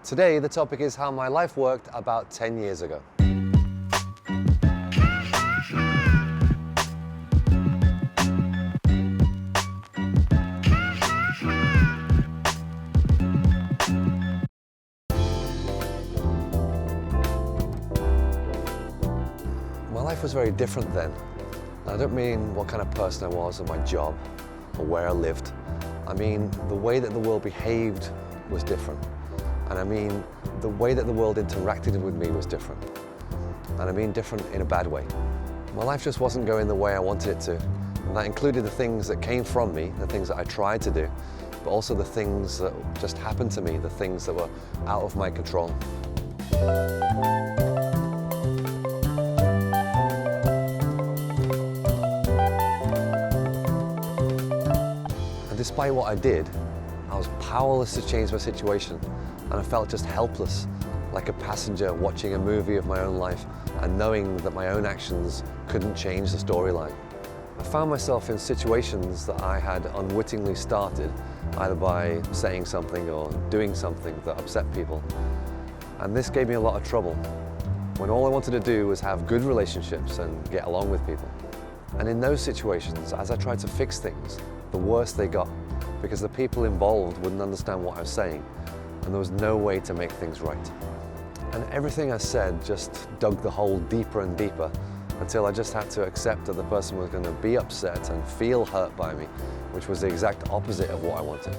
Today, the topic is how my life worked about 10 years ago. My life was very different then. I don't mean what kind of person I was or my job or where I lived. I mean the way that the world behaved was different. And I mean the way that the world interacted with me was different. And I mean different in a bad way. My life just wasn't going the way I wanted it to. And that included the things that came from me, the things that I tried to do, but also the things that just happened to me, the things that were out of my control. Despite what I did, I was powerless to change my situation, and I felt just helpless, like a passenger watching a movie of my own life and knowing that my own actions couldn't change the storyline. I found myself in situations that I had unwittingly started, either by saying something or doing something that upset people. And this gave me a lot of trouble, when all I wanted to do was have good relationships and get along with people. And in those situations, as I tried to fix things, the worse they got, because the people involved wouldn't understand what I was saying, and there was no way to make things right. And everything I said just dug the hole deeper and deeper, until I just had to accept that the person was going to be upset and feel hurt by me, which was the exact opposite of what I wanted.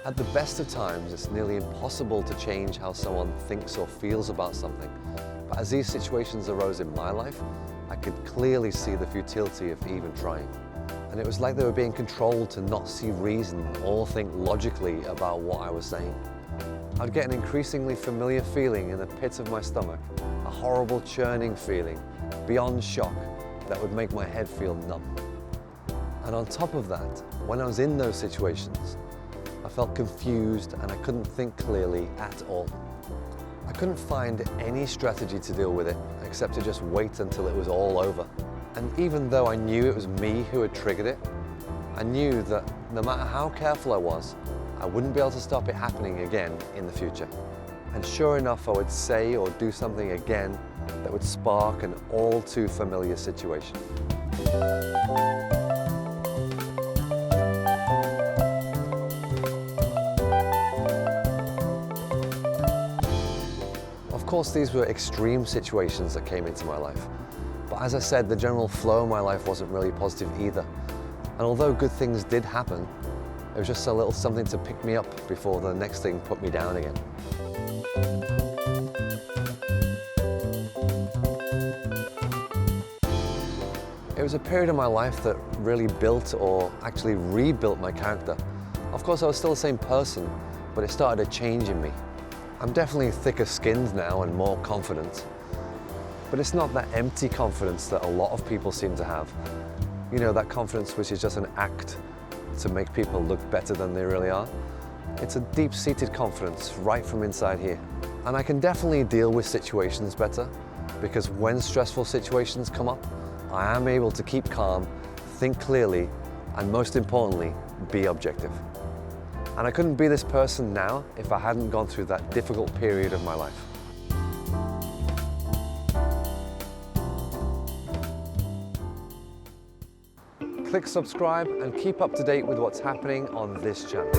At the best of times, it's nearly impossible to change how someone thinks or feels about something. But as these situations arose in my life, I could clearly see the futility of even trying. And it was like they were being controlled to not see reason or think logically about what I was saying. I'd get an increasingly familiar feeling in the pit of my stomach, a horrible churning feeling, beyond shock, that would make my head feel numb. And on top of that, when I was in those situations, I felt confused and I couldn't think clearly at all. I couldn't find any strategy to deal with it except to just wait until it was all over. And even though I knew it was me who had triggered it, I knew that no matter how careful I was, I wouldn't be able to stop it happening again in the future. And sure enough, I would say or do something again that would spark an all too familiar situation. Of course, these were extreme situations that came into my life. But as I said, the general flow of my life wasn't really positive either. And although good things did happen, it was just a little something to pick me up before the next thing put me down again. It was a period of my life that really built or actually rebuilt my character. Of course, I was still the same person, but it started a change in me. I'm definitely thicker skinned now and more confident. But it's not that empty confidence that a lot of people seem to have. You know, that confidence which is just an act to make people look better than they really are. It's a deep-seated confidence right from inside here. And I can definitely deal with situations better, because when stressful situations come up, I am able to keep calm, think clearly, and most importantly, be objective. And I couldn't be this person now if I hadn't gone through that difficult period of my life. Click subscribe and keep up to date with what's happening on this channel.